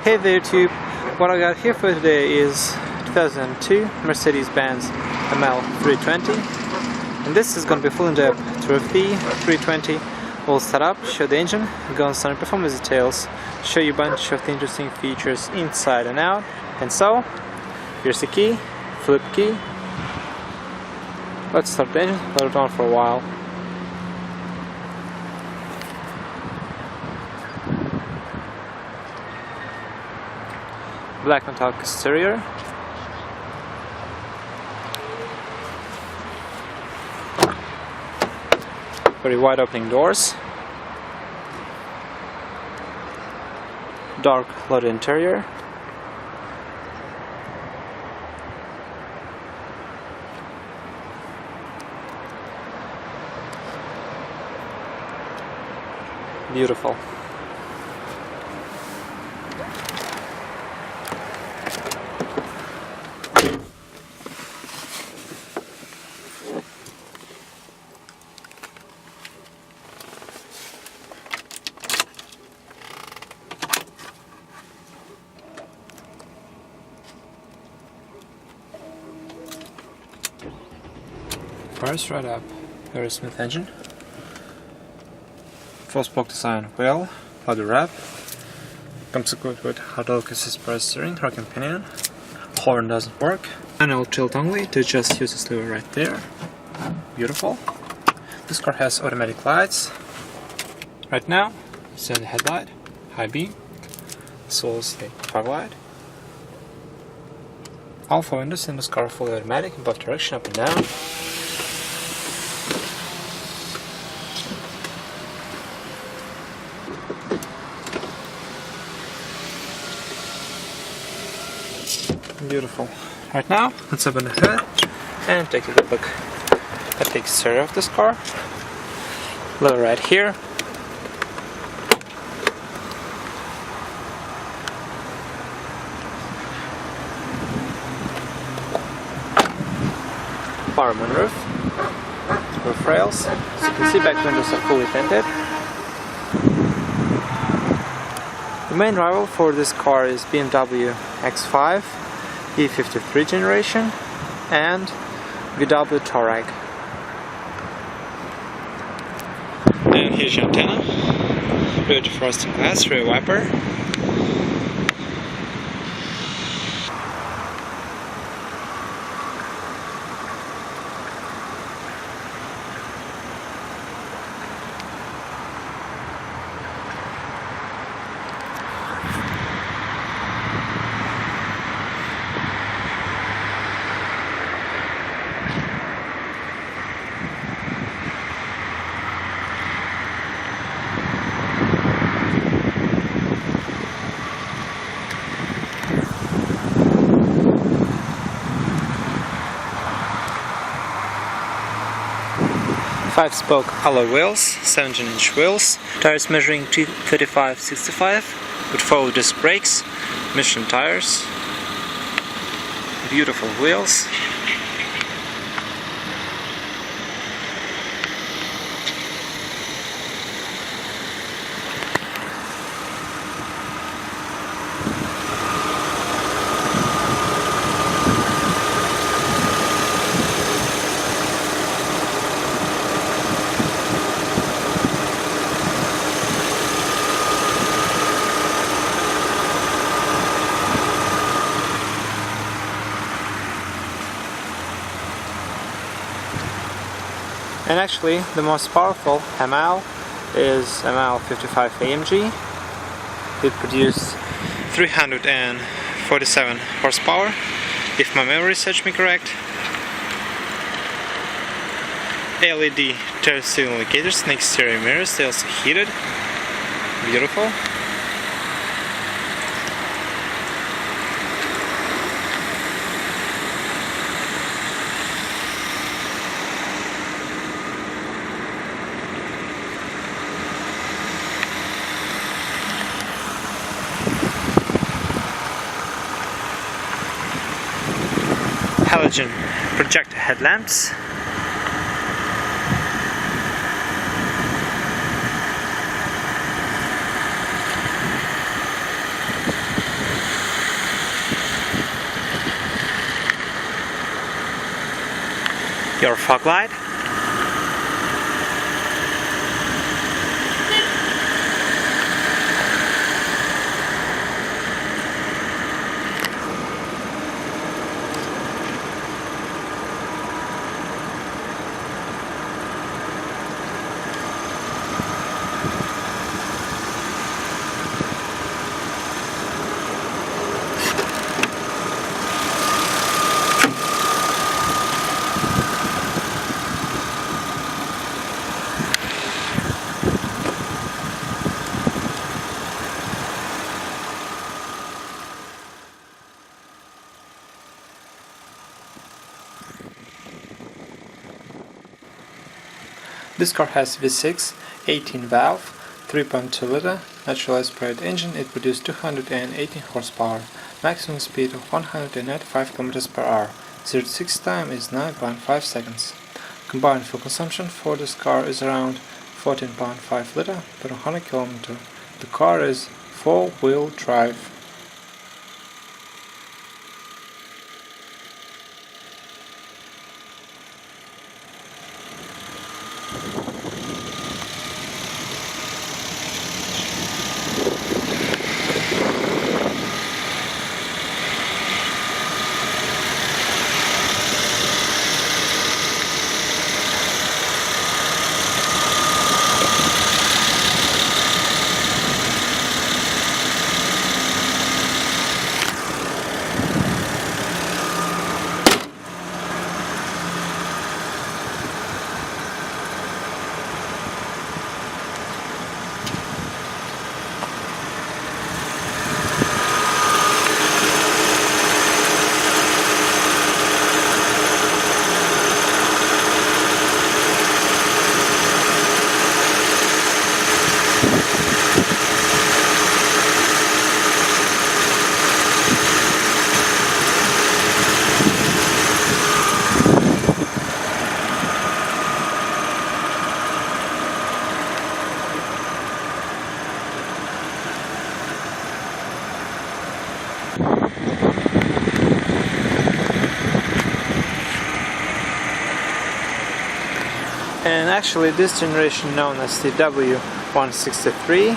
Hey there YouTube, what I got here for today is 2002 Mercedes-Benz ML 320, and this is going to be full in-depth tour of the 320. We'll start up, show the engine, go on some performance details, show you a bunch of the interesting features inside and out. And so, here's the key, flip key. Let's start the engine, let it on for a while. Black on top exterior. Very wide opening doors. Dark loaded interior. Beautiful. Fires right up, very smooth engine. 4-spoke design wheel, leather wrap. Comes equipped with hydraulic assist power steering, rocking pinion. Horn doesn't work. Manual tilt only, to just use this lever right there. Beautiful. This car has automatic lights. Right now, it's the headlight, high beam, as well as the fog light. All 4 windows in this car are fully automatic in both direction, up and down. Beautiful. Right now, let's open the hood and take a good look at the exterior of this car. Lever right here. Power moonroof. Roof rails. As you can see, back windows are fully tinted. The main rival for this car is BMW X5, E53 generation, and VW Touareg. And here's your antenna, rear defrosting glass, rear wiper. Five-spoke alloy wheels, 17-inch wheels, tires measuring 35/65 with 4 disc brakes, Michelin tires, beautiful wheels. And actually, the most powerful ML is ML 55 AMG. It produced 347 horsepower, if my memory serves me correct. LED turn signal indicators and exterior mirrors, they also heated. Beautiful. Halogen projector headlamps. your fog light. This car has V6, 18 valve, 3.2 liter, natural aspirated engine. It produced 218 horsepower, maximum speed of 195 km per hour. 0-60 time is 9.5 seconds. Combined fuel consumption for this car is around 14.5 liter per 100 km. The car is 4-wheel drive. And actually this generation known as the W163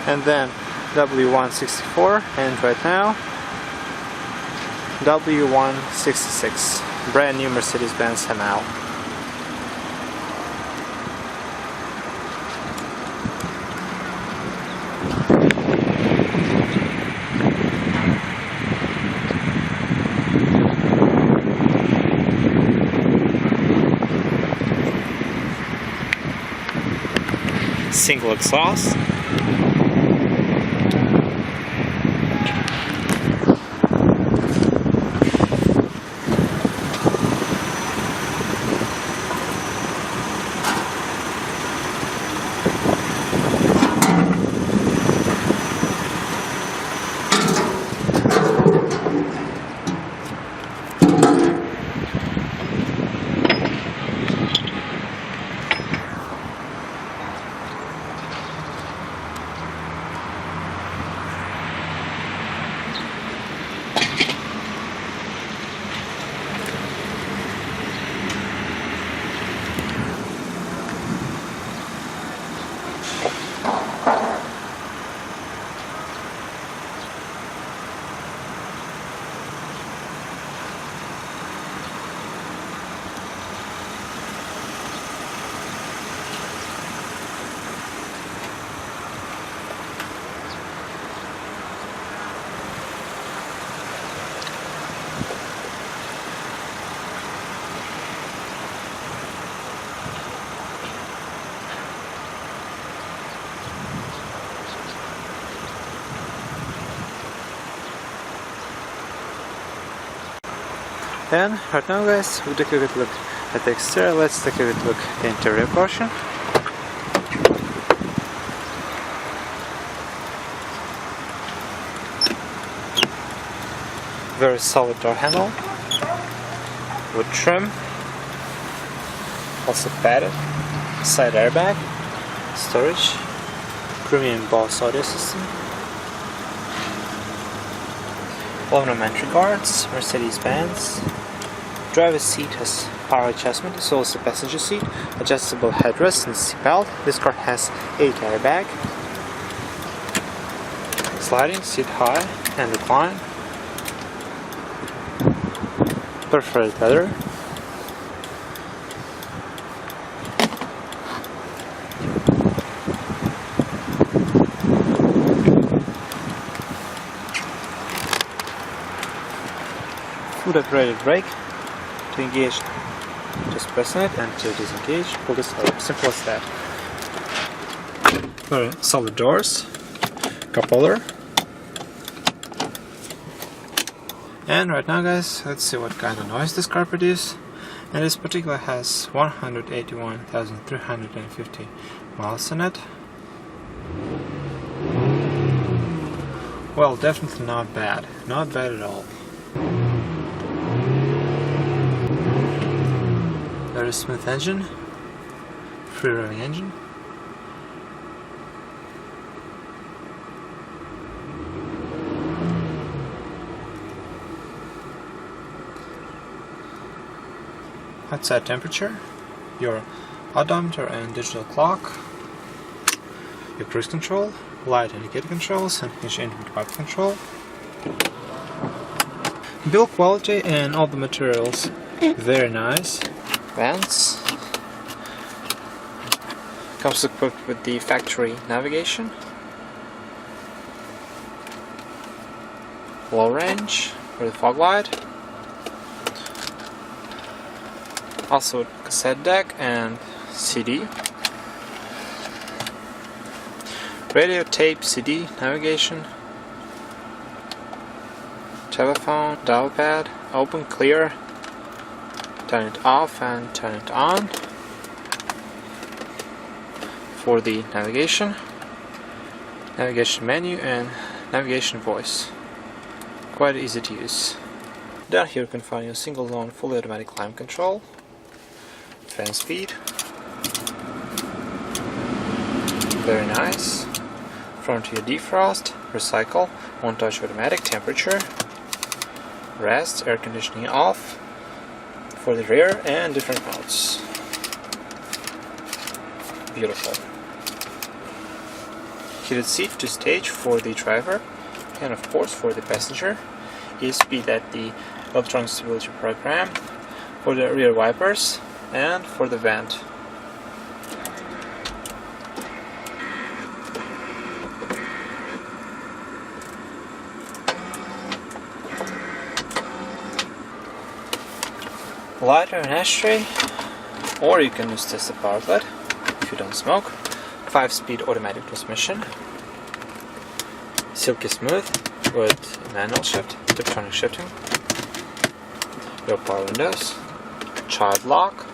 and then W164 and right now W166, brand new Mercedes-Benz ML. Single exhaust. And right now guys, we take a good look at the exterior. Let's take a good look at the interior portion. Very solid door handle with trim, also padded, side airbag, storage, premium Bose audio system, aluminum entry guards, Mercedes-Benz, Driver's seat has power adjustment, as well as the passenger seat, adjustable headrest and seatbelt. This car has a carry bag, sliding seat high and recline, perforated leather, foot operated brake. To engage, just press on it, and to disengage, pull this up. Simple as that. Very solid doors, cup holder. And right now, guys, let's see what kind of noise this car produces. And this particular has 181,350 miles on it. Well, definitely not bad. Not bad at all. Very smooth engine, free rolling engine. Outside temperature, your odometer and digital clock, your cruise control, light indicator controls, and engine wiper control. Build quality and all the materials, very nice. Vents. Comes equipped with the factory navigation, low range for the fog light, also cassette deck and CD, radio, tape, CD, navigation, telephone, dial pad, open, clear, turn it off and turn it on for the navigation menu and navigation voice. Quite easy to use. Down here you can find your single zone fully automatic climate control, fan speed, very nice. Front to your defrost, recycle, one touch automatic, temperature, rest, air conditioning off for the rear, and different modes. Beautiful. Heated seat to stage for the driver, and of course for the passenger. ESP, that the electronic stability program, for the rear wipers, and for the vent. Lighter and ashtray, or you can use this as a power outlet if you don't smoke. 5-speed automatic transmission, silky smooth with manual shift, electronic shifting, your power windows, child lock,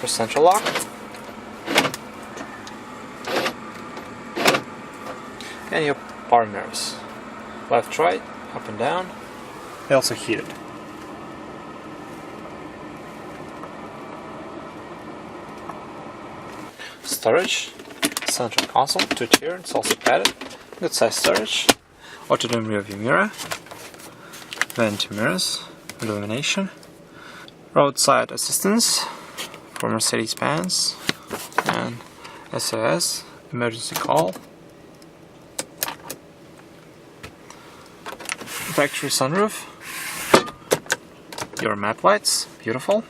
your central lock, and your power mirrors, left, right, up and down. They also heated. Storage, central console, 2-tier, it's also padded, good size storage, auto-dim rear view mirror, vanity mirrors, illumination, roadside assistance for Mercedes-Benz, and SOS, emergency call, factory sunroof, your map lights, beautiful.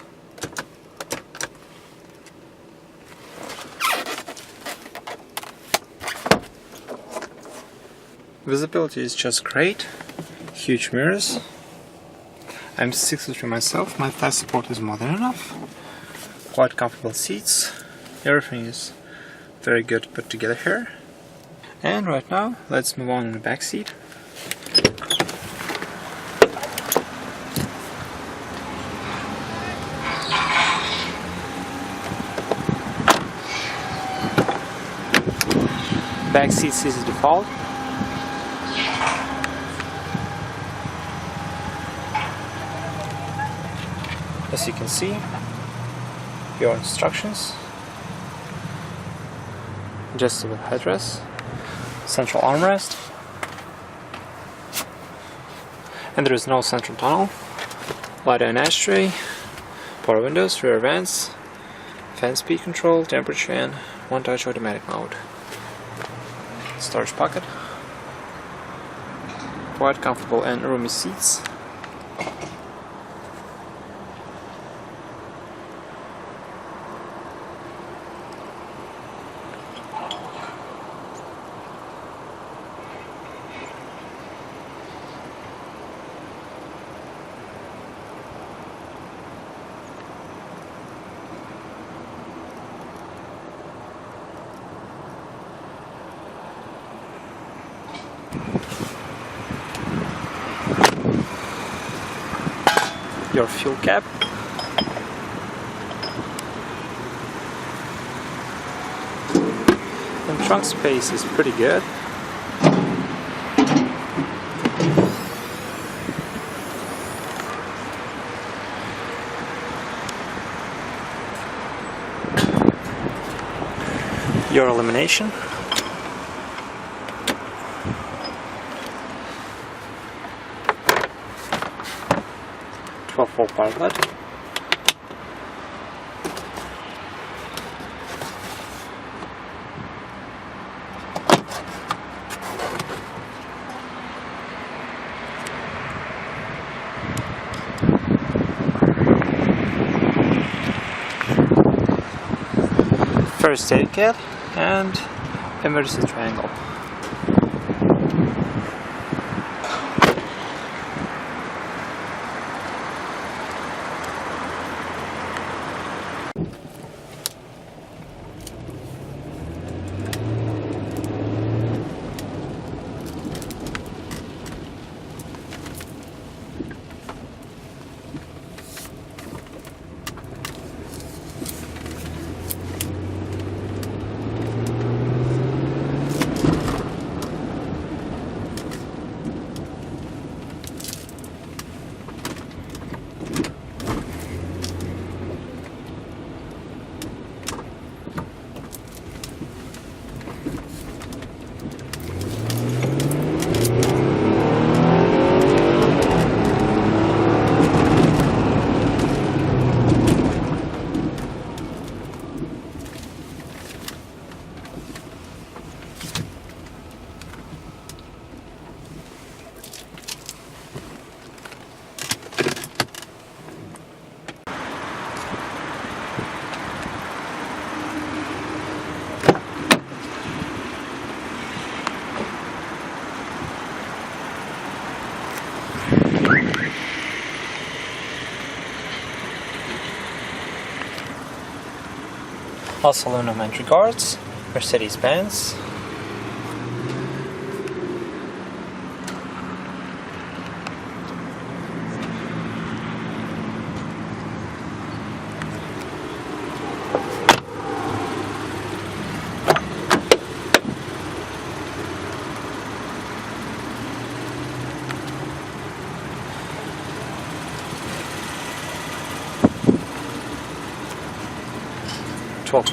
Visibility is just great, huge mirrors. I'm 6'3" myself, my thigh support is more than enough. Quite comfortable seats, everything is very good put together here. And right now, let's move on in the back seat. Back seat is default. As you can see, your instructions, adjustable headrest, central armrest, and there is no central tunnel. light and ashtray, power windows, rear vents, fan speed control, temperature, and one-touch automatic mode. Storage pocket, quite comfortable and roomy seats. Your fuel cap, and trunk space is pretty good. Your illumination, full power light, first aid kit, and emergency triangle. Also aluminum entry guards, Mercedes-Benz.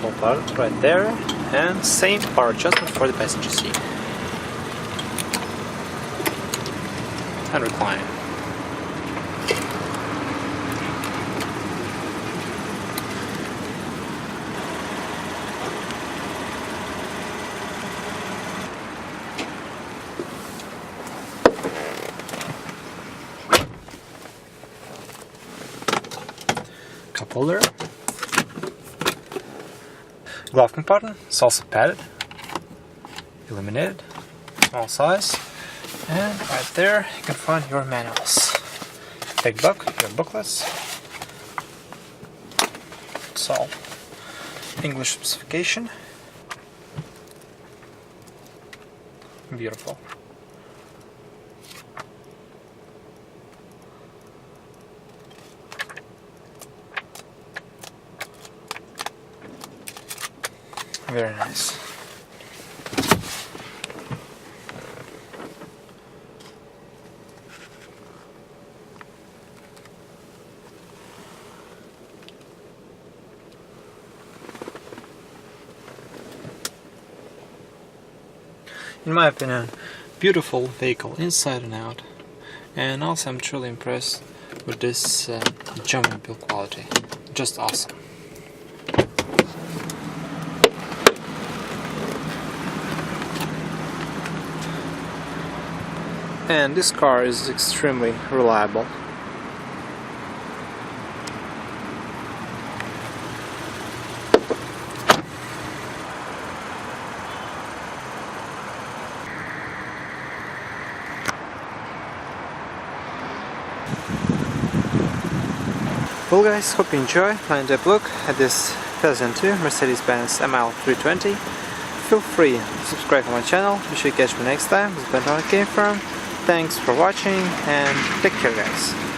Full power right there, and same power adjustment for the passenger seat. And recline. Cup holder. Glove compartment is also padded, illuminated, small size, and right there you can find your manuals. Big book, your booklets. It's all English specification. Beautiful. Very nice. In my opinion, beautiful vehicle inside and out, and also I'm truly impressed with this German build quality. Just awesome. And this car is extremely reliable. Well guys, hope you enjoy my in-depth look at this 2002 Mercedes-Benz ML 320. Feel free to subscribe to my channel. Be sure to catch me next time. This is where it came from. Thanks for watching and take care guys.